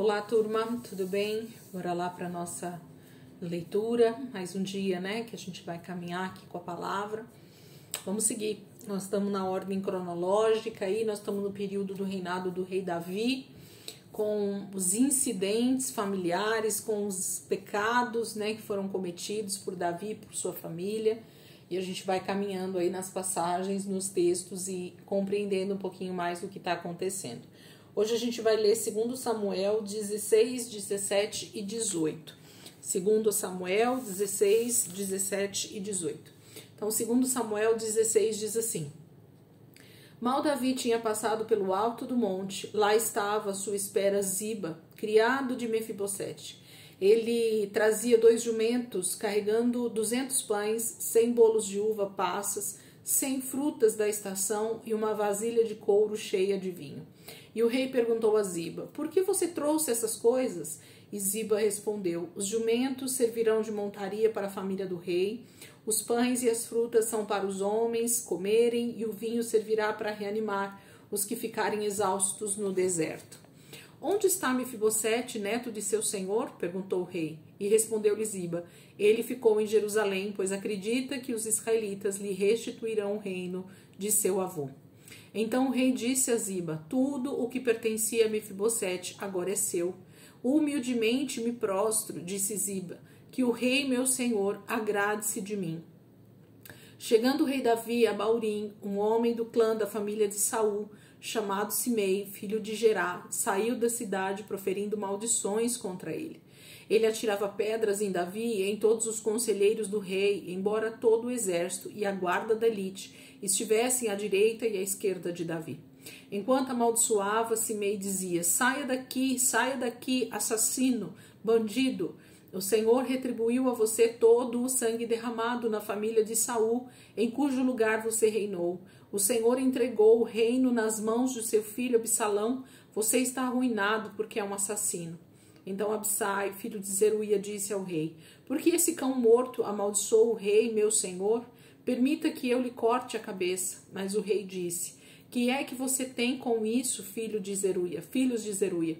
Olá, turma, tudo bem? Bora lá para nossa leitura, mais um dia, né, que a gente vai caminhar aqui com a palavra. Vamos seguir, nós estamos na ordem cronológica aí, nós estamos no período do reinado do rei Davi, com os incidentes familiares, com os pecados, né, que foram cometidos por Davi e por sua família, e a gente vai caminhando aí nas passagens, nos textos e compreendendo um pouquinho mais do que está acontecendo. Hoje a gente vai ler 2 Samuel 16, 17 e 18. 2 Samuel 16, 17 e 18. Então, 2 Samuel 16 diz assim: Mal Davi tinha passado pelo alto do monte, lá estava à sua espera Ziba, criado de Mefibosete. Ele trazia 2 jumentos, carregando 200 pães, 100 bolos de uva passas, 100 frutas da estação e uma vasilha de couro cheia de vinho. E o rei perguntou a Ziba: Por que você trouxe essas coisas? E Ziba respondeu: Os jumentos servirão de montaria para a família do rei, os pães e as frutas são para os homens comerem, e o vinho servirá para reanimar os que ficarem exaustos no deserto. Onde está Mefibosete, neto de seu senhor? Perguntou o rei. E respondeu-lhe Ziba: Ele ficou em Jerusalém, pois acredita que os israelitas lhe restituirão o reino de seu avô. Então o rei disse a Ziba: Tudo o que pertencia a Mefibosete agora é seu. Humildemente me prostro, disse Ziba, que o rei meu senhor agrade-se de mim. Chegando o rei Davi a Baurim, um homem do clã da família de Saul, chamado Simei, filho de Gerá, saiu da cidade proferindo maldições contra ele. Ele atirava pedras em Davi e em todos os conselheiros do rei, embora todo o exército e a guarda da elite estivessem à direita e à esquerda de Davi. Enquanto amaldiçoava, Simei dizia: Saia daqui, assassino, bandido. O Senhor retribuiu a você todo o sangue derramado na família de Saul, em cujo lugar você reinou. O Senhor entregou o reino nas mãos de seu filho Absalão. Você está arruinado porque é um assassino. Então Absai, filho de Zeruia, disse ao rei: Por que esse cão morto amaldiçoou o rei, meu senhor? Permita que eu lhe corte a cabeça. Mas o rei disse: Que é que você tem com isso, filhos de Zeruia?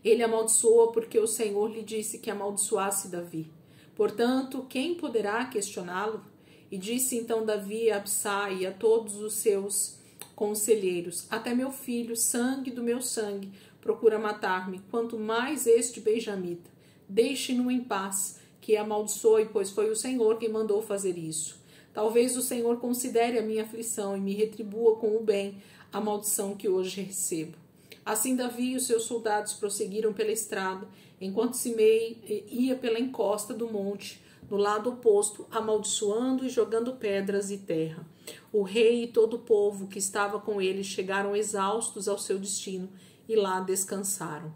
Ele amaldiçoa porque o Senhor lhe disse que amaldiçoasse Davi. Portanto, quem poderá questioná-lo? E disse então Davi a Absai e a todos os seus conselheiros: Até meu filho, sangue do meu sangue, procura matar-me, quanto mais este benjamita. Deixe-no em paz, que amaldiçoe, pois foi o Senhor quem mandou fazer isso. Talvez o Senhor considere a minha aflição e me retribua com o bem a maldição que hoje recebo. Assim Davi e os seus soldados prosseguiram pela estrada, enquanto Simei ia pela encosta do monte, no lado oposto, amaldiçoando e jogando pedras e terra. O rei e todo o povo que estava com ele chegaram exaustos ao seu destino e lá descansaram.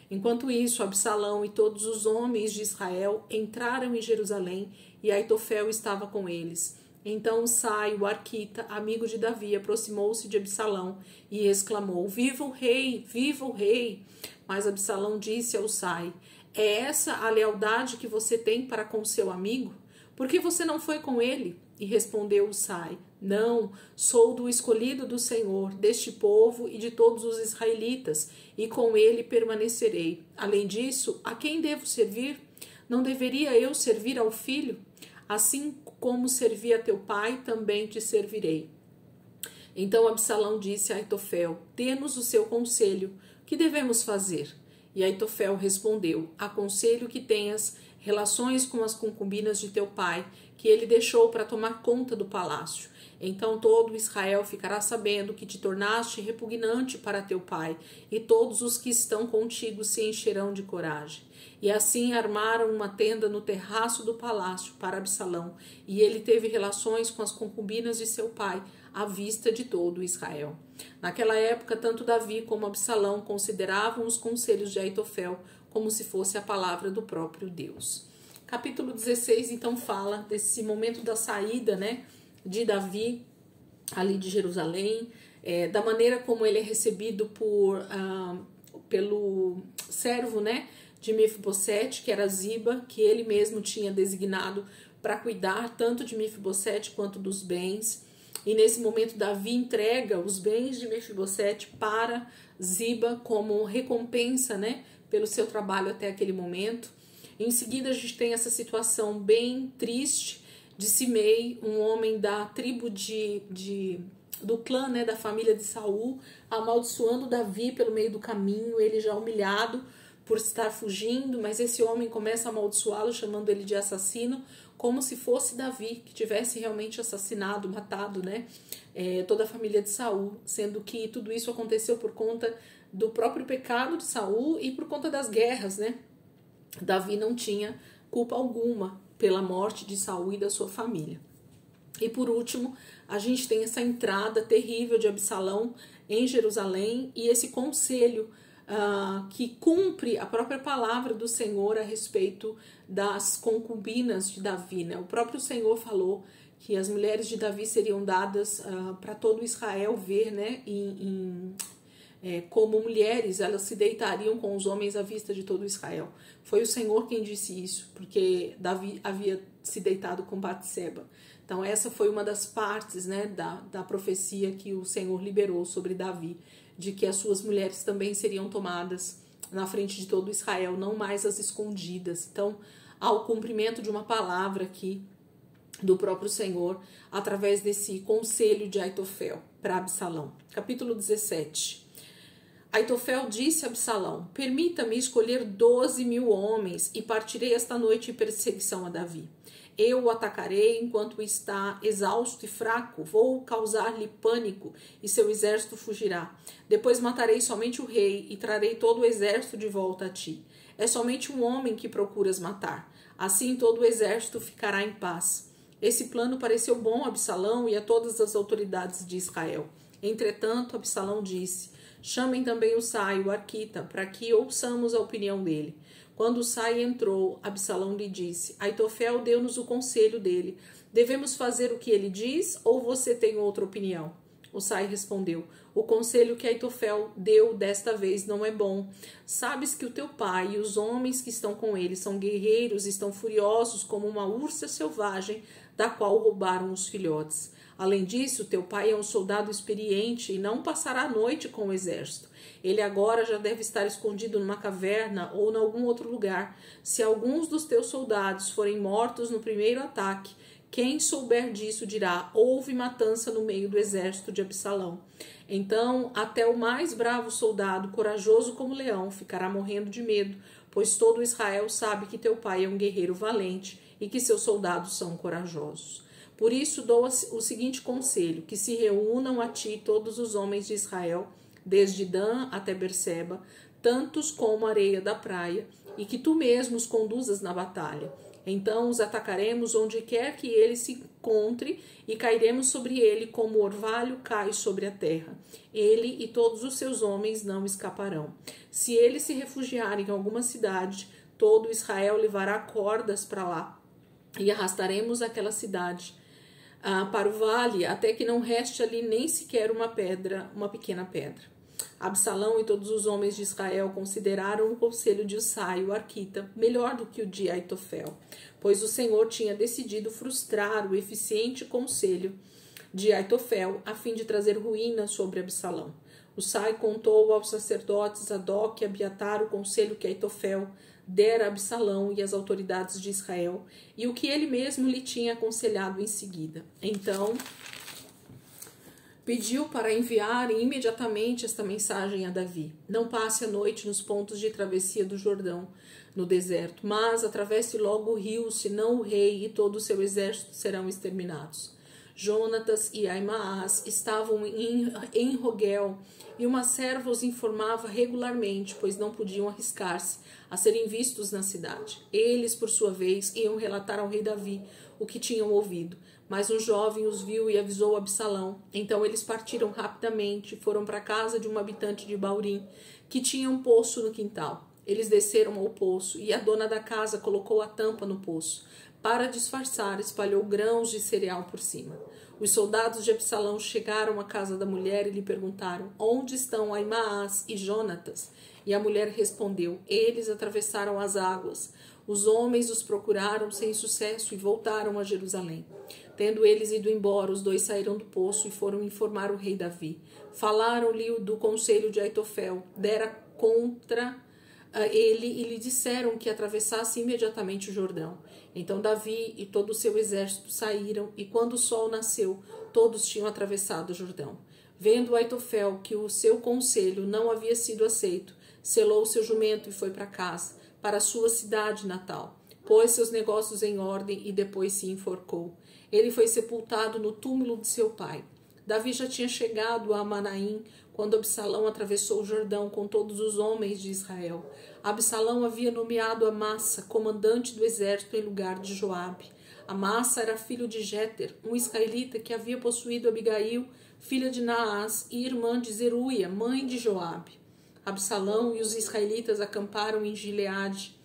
Enquanto isso, Absalão e todos os homens de Israel entraram em Jerusalém e Aitofel estava com eles. Então Usai, o arquita, amigo de Davi, aproximou-se de Absalão e exclamou: Viva o rei! Viva o rei! Mas Absalão disse a Usai: É essa a lealdade que você tem para com seu amigo? Por que você não foi com ele? E respondeu Usai: Não, sou do escolhido do Senhor, deste povo e de todos os israelitas, e com ele permanecerei. Além disso, a quem devo servir? Não deveria eu servir ao filho? Assim como servi a teu pai, também te servirei. Então Absalão disse a Aitofel: Dê-nos o seu conselho, o que devemos fazer? E Aitofel respondeu: Aconselho que tenhas relações com as concubinas de teu pai, que ele deixou para tomar conta do palácio. Então todo Israel ficará sabendo que te tornaste repugnante para teu pai, e todos os que estão contigo se encherão de coragem. E assim armaram uma tenda no terraço do palácio para Absalão, e ele teve relações com as concubinas de seu pai, à vista de todo Israel. Naquela época, tanto Davi como Absalão consideravam os conselhos de Aitofel como se fosse a palavra do próprio Deus. Capítulo 16, então, fala desse momento da saída, né, de Davi ali de Jerusalém, da maneira como ele é recebido pelo servo, né, de Mefibosete, que era Ziba, que ele mesmo tinha designado para cuidar tanto de Mefibosete quanto dos bens. E nesse momento Davi entrega os bens de Mefibosete para Ziba como recompensa, né, pelo seu trabalho até aquele momento. Em seguida a gente tem essa situação bem triste de Simei, um homem da tribo do clã, né, da família de Saul, amaldiçoando Davi pelo meio do caminho, ele já humilhado por estar fugindo, mas esse homem começa a amaldiçoá-lo, chamando ele de assassino, como se fosse Davi, que tivesse realmente assassinado, matado, né, toda a família de Saul, sendo que tudo isso aconteceu por conta do próprio pecado de Saul e por conta das guerras, né. Davi não tinha culpa alguma pela morte de Saul e da sua família. E por último, a gente tem essa entrada terrível de Absalão em Jerusalém e esse conselho que cumpre a própria palavra do Senhor a respeito das concubinas de Davi, né? O próprio Senhor falou que as mulheres de Davi seriam dadas para todo Israel ver, né? Como mulheres, elas se deitariam com os homens à vista de todo Israel. Foi o Senhor quem disse isso, porque Davi havia se deitado com Batseba. Então essa foi uma das partes, né, da profecia que o Senhor liberou sobre Davi, de que as suas mulheres também seriam tomadas na frente de todo Israel, não mais as escondidas. Então há o cumprimento de uma palavra aqui do próprio Senhor, através desse conselho de Aitofel para Absalão. Capítulo 17. Aitofel disse a Absalão: permita-me escolher 12.000 homens e partirei esta noite em perseguição a Davi. Eu o atacarei enquanto está exausto e fraco, vou causar-lhe pânico e seu exército fugirá. Depois matarei somente o rei e trarei todo o exército de volta a ti. É somente um homem que procuras matar. Assim todo o exército ficará em paz. Esse plano pareceu bom a Absalão e a todas as autoridades de Israel. Entretanto, Absalão disse: chamem também o Sai, o arquita, para que ouçamos a opinião dele. Quando o Sai entrou, Absalão lhe disse: Aitofel deu-nos o conselho dele. Devemos fazer o que ele diz ou você tem outra opinião? O Sai respondeu: o conselho que Aitofel deu desta vez não é bom. Sabes que o teu pai e os homens que estão com ele são guerreiros e estão furiosos como uma ursa selvagem da qual roubaram os filhotes. Além disso, teu pai é um soldado experiente e não passará a noite com o exército. Ele agora já deve estar escondido numa caverna ou em algum outro lugar. Se alguns dos teus soldados forem mortos no primeiro ataque, quem souber disso dirá: houve matança no meio do exército de Absalão. Então, até o mais bravo soldado, corajoso como leão, ficará morrendo de medo, pois todo Israel sabe que teu pai é um guerreiro valente e que seus soldados são corajosos. Por isso dou o seguinte conselho: que se reúnam a ti todos os homens de Israel, desde Dan até Berseba, tantos como a areia da praia, e que tu mesmo os conduzas na batalha. Então os atacaremos onde quer que ele se encontre e cairemos sobre ele como o orvalho cai sobre a terra. Ele e todos os seus homens não escaparão. Se ele se refugiar em alguma cidade, todo Israel levará cordas para lá e arrastaremos aquela cidade para o vale, até que não reste ali nem sequer uma pedra, uma pequena pedra. Absalão e todos os homens de Israel consideraram o conselho de Usai, o arquita, melhor do que o de Aitofel, pois o Senhor tinha decidido frustrar o eficiente conselho de Aitofel a fim de trazer ruína sobre Absalão. Usai contou aos sacerdotes Zadok e Abiatar o conselho que Aitofel dera a Absalão e às autoridades de Israel, e o que ele mesmo lhe tinha aconselhado em seguida. Então pediu para enviar imediatamente esta mensagem a Davi: não passe a noite nos pontos de travessia do Jordão, no deserto, mas atravesse logo o rio, senão o rei e todo o seu exército serão exterminados. Jonatas e Aimaas estavam em Rogel, e uma serva os informava regularmente, pois não podiam arriscar-se a serem vistos na cidade. Eles, por sua vez, iam relatar ao rei Davi o que tinham ouvido. Mas um jovem os viu e avisou Absalão. Então eles partiram rapidamente e foram para a casa de um habitante de Baurim, que tinha um poço no quintal. Eles desceram ao poço e a dona da casa colocou a tampa no poço. Para disfarçar, espalhou grãos de cereal por cima. Os soldados de Absalão chegaram à casa da mulher e lhe perguntaram: onde estão Aimaas e Jonatas? E a mulher respondeu: eles atravessaram as águas. Os homens os procuraram sem sucesso e voltaram a Jerusalém. Tendo eles ido embora, os dois saíram do poço e foram informar o rei Davi. Falaram-lhe do conselho de Aitofel, dera contra ele, e lhe disseram que atravessasse imediatamente o Jordão. Então Davi e todo o seu exército saíram, e quando o sol nasceu, todos tinham atravessado o Jordão. Vendo Aitofel que o seu conselho não havia sido aceito, selou seu jumento e foi para casa, para a sua cidade natal. Pôs seus negócios em ordem e depois se enforcou. Ele foi sepultado no túmulo de seu pai. Davi já tinha chegado a Manaim quando Absalão atravessou o Jordão com todos os homens de Israel. Absalão havia nomeado Amassa comandante do exército em lugar de Joabe. Amassa era filho de Jéter, um israelita que havia possuído Abigail, filha de Naás e irmã de Zeruia, mãe de Joabe. Absalão e os israelitas acamparam em Gileade.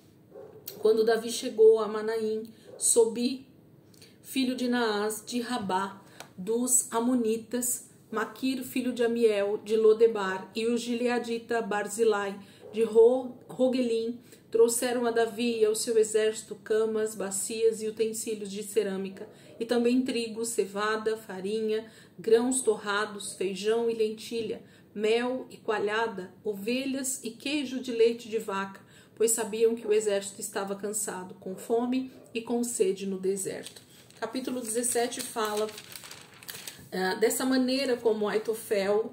Quando Davi chegou a Manaim, Sobi, filho de Naás, de Rabá, dos Amonitas, Maquir, filho de Amiel, de Lodebar, e o gileadita Barzilai, de Rogelim, trouxeram a Davi e ao seu exército camas, bacias e utensílios de cerâmica, e também trigo, cevada, farinha, grãos torrados, feijão e lentilha, mel e coalhada, ovelhas e queijo de leite de vaca, pois sabiam que o exército estava cansado, com fome e com sede no deserto. Capítulo 17 fala dessa maneira como Aitofel,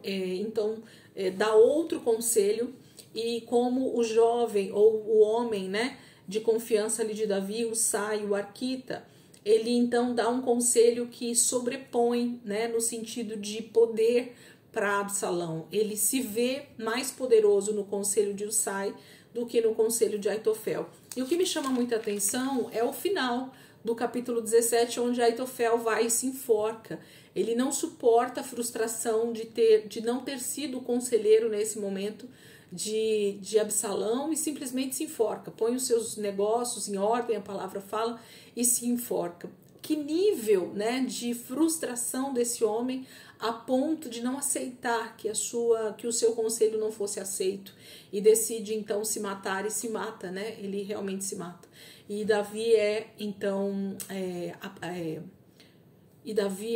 dá outro conselho, e como o jovem ou o homem, né, de confiança ali de Davi, o Sai, o Arquita, ele então dá um conselho que sobrepõe, né, no sentido de poder para Absalão. Ele se vê mais poderoso no conselho de Usai do que no conselho de Aitofel. E o que me chama muita atenção é o final do capítulo 17, onde Aitofel vai e se enforca. Ele não suporta a frustração de não ter sido conselheiro nesse momento de Absalão e simplesmente se enforca. Põe os seus negócios em ordem, a palavra fala, e se enforca. Que nível, né, de frustração desse homem a ponto de não aceitar que o seu conselho não fosse aceito e decide então se matar e se mata, né? Ele realmente se mata. E Davi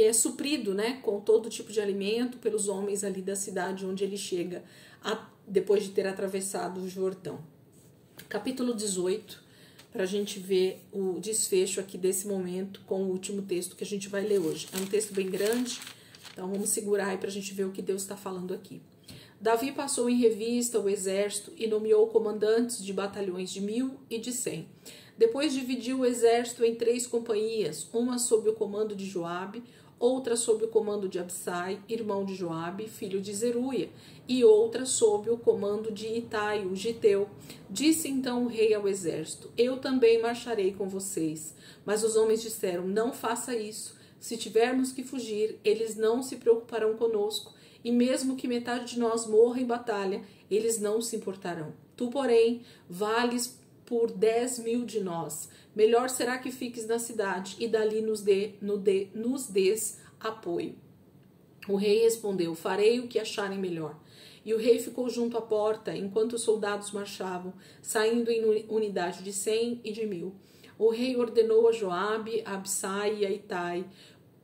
é suprido, né, com todo tipo de alimento pelos homens ali da cidade onde ele chega depois de ter atravessado o Jordão. Capítulo 18, para a gente ver o desfecho aqui desse momento com o último texto que a gente vai ler hoje. É um texto bem grande, então vamos segurar aí para a gente ver o que Deus está falando aqui. Davi passou em revista o exército e nomeou comandantes de batalhões de 1.000 e de 100. Depois dividiu o exército em 3 companhias, uma sob o comando de Joabe, outra sob o comando de Absai, irmão de Joabe, filho de Zeruia, e outra sob o comando de Itai, o Giteu. Disse então o rei ao exército: eu também marcharei com vocês. Mas os homens disseram: não faça isso. Se tivermos que fugir, eles não se preocuparão conosco, e mesmo que metade de nós morra em batalha, eles não se importarão. Tu, porém, vales por 10.000 de nós. Melhor será que fiques na cidade e dali nos des apoio. O rei respondeu: farei o que acharem melhor. E o rei ficou junto à porta enquanto os soldados marchavam, saindo em unidade de 100 e de 1.000. O rei ordenou a Joabe, a Absai e a Itai: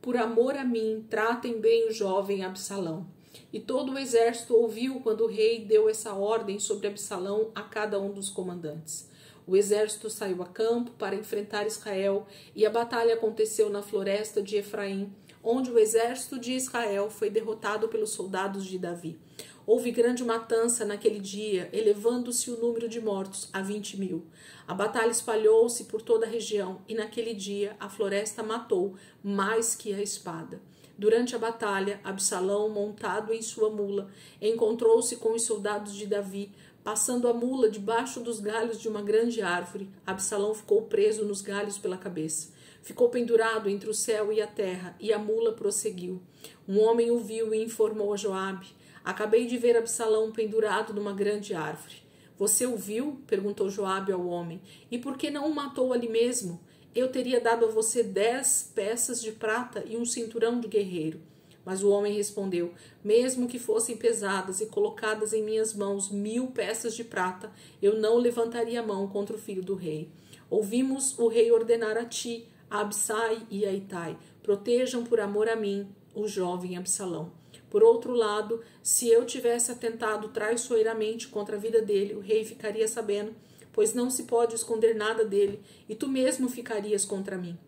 por amor a mim, tratem bem o jovem Absalão. E todo o exército ouviu quando o rei deu essa ordem sobre Absalão a cada um dos comandantes. O exército saiu a campo para enfrentar Israel, e a batalha aconteceu na floresta de Efraim, onde o exército de Israel foi derrotado pelos soldados de Davi. Houve grande matança naquele dia, elevando-se o número de mortos a 20.000. A batalha espalhou-se por toda a região, e naquele dia a floresta matou mais que a espada. Durante a batalha, Absalão, montado em sua mula, encontrou-se com os soldados de Davi. Passando a mula debaixo dos galhos de uma grande árvore, Absalão ficou preso nos galhos pela cabeça. Ficou pendurado entre o céu e a terra, e a mula prosseguiu. Um homem o viu e informou a Joabe: acabei de ver Absalão pendurado numa grande árvore. Você o viu? Perguntou Joabe ao homem. E por que não o matou ali mesmo? Eu teria dado a você 10 peças de prata e um cinturão de guerreiro. Mas o homem respondeu: mesmo que fossem pesadas e colocadas em minhas mãos 1000 peças de prata, eu não levantaria a mão contra o filho do rei. Ouvimos o rei ordenar a ti, a Absai e a Itai: protejam por amor a mim o jovem Absalão. Por outro lado, se eu tivesse atentado traiçoeiramente contra a vida dele, o rei ficaria sabendo, pois não se pode esconder nada dele, e tu mesmo ficarias contra mim.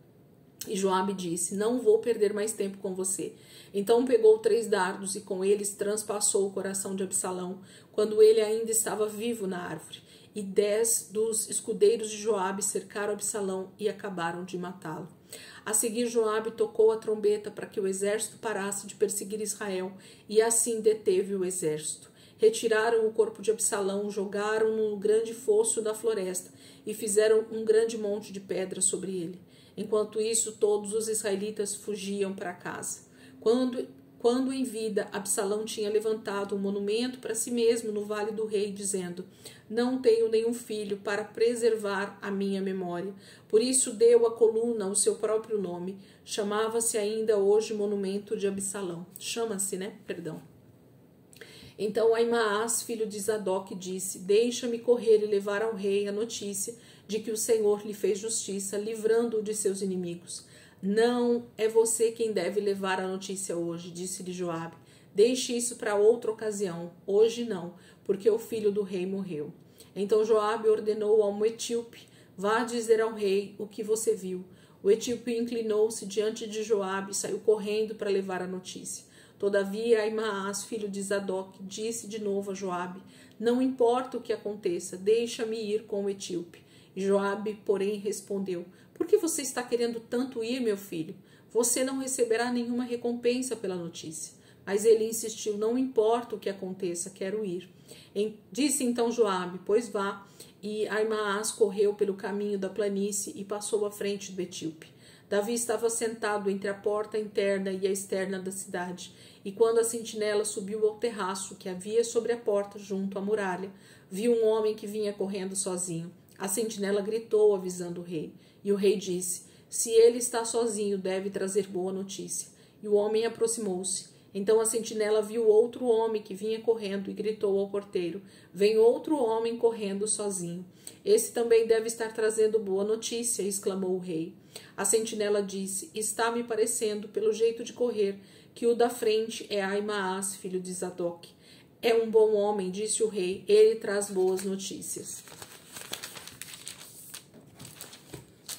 E Joabe disse: não vou perder mais tempo com você. Então pegou 3 dardos e com eles transpassou o coração de Absalão, quando ele ainda estava vivo na árvore. E 10 dos escudeiros de Joabe cercaram Absalão e acabaram de matá-lo. A seguir, Joabe tocou a trombeta para que o exército parasse de perseguir Israel, e assim deteve o exército. Retiraram o corpo de Absalão, jogaram-no no grande fosso da floresta e fizeram um grande monte de pedras sobre ele. Enquanto isso, todos os israelitas fugiam para casa. Quando em vida, Absalão tinha levantado um monumento para si mesmo no Vale do Rei, dizendo: não tenho nenhum filho para preservar a minha memória. Por isso deu à coluna o seu próprio nome. Chamava-se ainda hoje Monumento de Absalão. Chama-se, né? Perdão. Então Aimaas, filho de Zadok, disse: deixa-me correr e levar ao rei a notícia de que o Senhor lhe fez justiça, livrando-o de seus inimigos. Não é você quem deve levar a notícia hoje, disse-lhe Joabe. Deixe isso para outra ocasião. Hoje não, porque o filho do rei morreu. Então Joabe ordenou ao etíope: vá dizer ao rei o que você viu. O etíope inclinou-se diante de Joabe e saiu correndo para levar a notícia. Todavia Aimaas, filho de Zadok, disse de novo a Joabe: não importa o que aconteça, deixa-me ir com o etíope. E Joabe, porém, respondeu: por que você está querendo tanto ir, meu filho? Você não receberá nenhuma recompensa pela notícia. Mas ele insistiu: não importa o que aconteça, quero ir. Disse então Joabe: pois vá. E Aimaas correu pelo caminho da planície e passou à frente do etíope. Davi estava sentado entre a porta interna e a externa da cidade, e quando a sentinela subiu ao terraço que havia sobre a porta junto à muralha, viu um homem que vinha correndo sozinho. A sentinela gritou, avisando o rei, e o rei disse: se ele está sozinho, deve trazer boa notícia. E o homem aproximou-se. Então a sentinela viu outro homem que vinha correndo e gritou ao porteiro: vem outro homem correndo sozinho. Esse também deve estar trazendo boa notícia, exclamou o rei. A sentinela disse: está me parecendo, pelo jeito de correr, que o da frente é Aimaas, filho de Zadok. É um bom homem, disse o rei, ele traz boas notícias.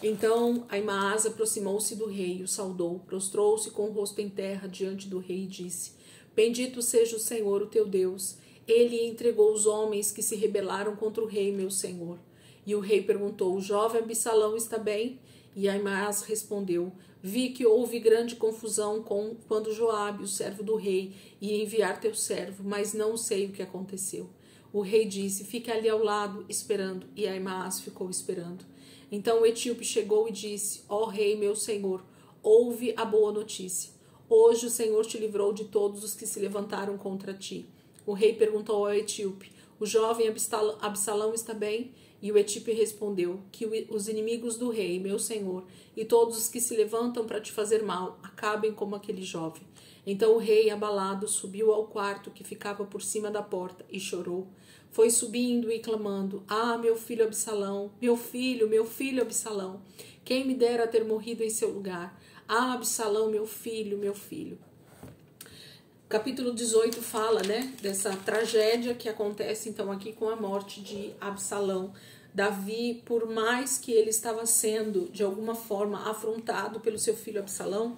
Então Aimaas aproximou-se do rei, o saudou, prostrou-se com o rosto em terra diante do rei e disse: bendito seja o Senhor, o teu Deus. Ele entregou os homens que se rebelaram contra o rei, meu senhor. E o rei perguntou: o jovem Absalão está bem? E Aimaas respondeu: vi que houve grande confusão quando Joabe, o servo do rei, ia enviar teu servo, mas não sei o que aconteceu. O rei disse: fique ali ao lado, esperando. E Aimaas ficou esperando. Então o etíope chegou e disse: ó rei, meu senhor, ouve a boa notícia. Hoje o Senhor te livrou de todos os que se levantaram contra ti. O rei perguntou ao etíope: o jovem Absalão está bem? E o etíope respondeu: que os inimigos do rei, meu senhor, e todos os que se levantam para te fazer mal, acabem como aquele jovem. Então o rei, abalado, subiu ao quarto que ficava por cima da porta e chorou. Foi subindo e clamando: ah, meu filho Absalão, meu filho Absalão, quem me dera ter morrido em seu lugar. Ah, Absalão, meu filho, meu filho. Capítulo 18 fala, né, dessa tragédia que acontece então aqui com a morte de Absalão. Davi, por mais que ele estava sendo de alguma forma afrontado pelo seu filho Absalão,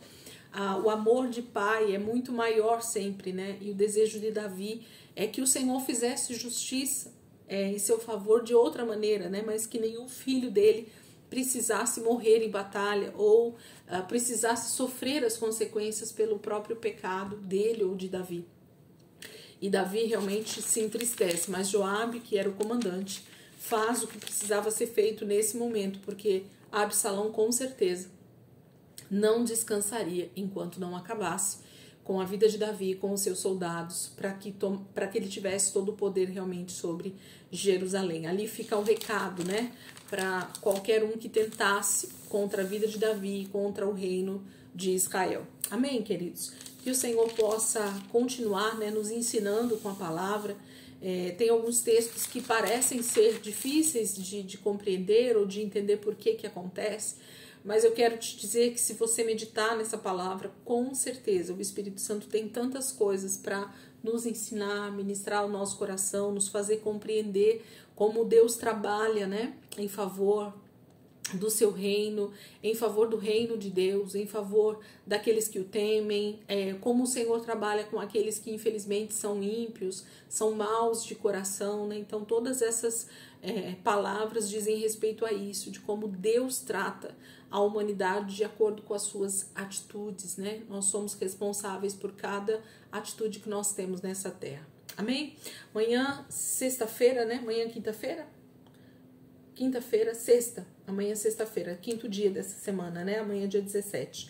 o amor de pai é muito maior sempre, né? E o desejo de Davi é que o Senhor fizesse justiça em seu favor de outra maneira, né? Mas que nenhum filho dele precisasse morrer em batalha ou precisasse sofrer as consequências pelo próprio pecado dele ou de Davi. E Davi realmente se entristece, mas Joabe, que era o comandante, faz o que precisava ser feito nesse momento, porque Absalão com certeza não descansaria enquanto não acabasse com a vida de Davi, com os seus soldados, para que ele tivesse todo o poder realmente sobre Jerusalém. Ali fica o recado, né, para qualquer um que tentasse contra a vida de Davi, contra o reino de Israel. Amém, queridos? Que o Senhor possa continuar, né, nos ensinando com a palavra. Tem alguns textos que parecem ser difíceis de compreender ou de entender por que acontece, mas eu quero te dizer que se você meditar nessa palavra, com certeza o Espírito Santo tem tantas coisas para nos ensinar, ministrar o nosso coração, nos fazer compreender como Deus trabalha, né, em favor do seu reino, em favor do reino de Deus, em favor daqueles que o temem, como o Senhor trabalha com aqueles que infelizmente são ímpios, são maus de coração, né? Então todas essas palavras dizem respeito a isso, de como Deus trata a humanidade de acordo com as suas atitudes, né? Nós somos responsáveis por cada atitude que nós temos nessa terra. Amém? Amanhã, sexta-feira, né? Amanhã, quinta-feira? Quinta-feira, sexta. Amanhã, sexta-feira, quinto dia dessa semana, né? Amanhã, dia 17.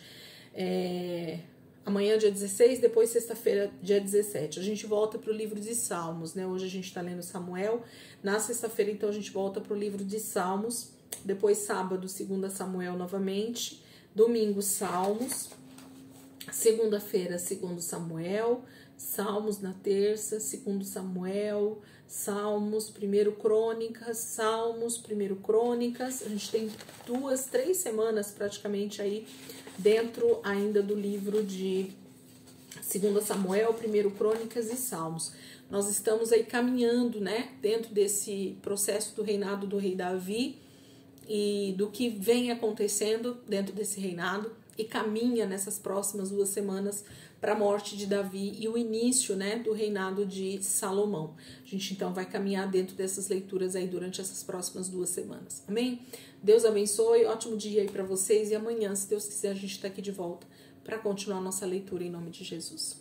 Amanhã, dia 16, depois sexta-feira, dia 17. A gente volta para o livro de Salmos, né? Hoje a gente está lendo Samuel. Na sexta-feira, então, a gente volta para o livro de Salmos. Depois, sábado, 2 Samuel novamente. Domingo, Salmos. Segunda-feira, 2 Samuel. Salmos na terça, 2 Samuel. Salmos, 1 Crônicas, Salmos, 1 Crônicas. A gente tem 2, 3 semanas praticamente aí dentro ainda do livro de 2 Samuel, 1 Crônicas e Salmos. Nós estamos aí caminhando, né, dentro desse processo do reinado do rei Davi e do que vem acontecendo dentro desse reinado e caminha nessas próximas 2 semanas para a morte de Davi e o início, né, do reinado de Salomão. A gente então vai caminhar dentro dessas leituras aí durante essas próximas 2 semanas. Amém? Deus abençoe, ótimo dia aí para vocês e amanhã, se Deus quiser, a gente está aqui de volta para continuar a nossa leitura em nome de Jesus.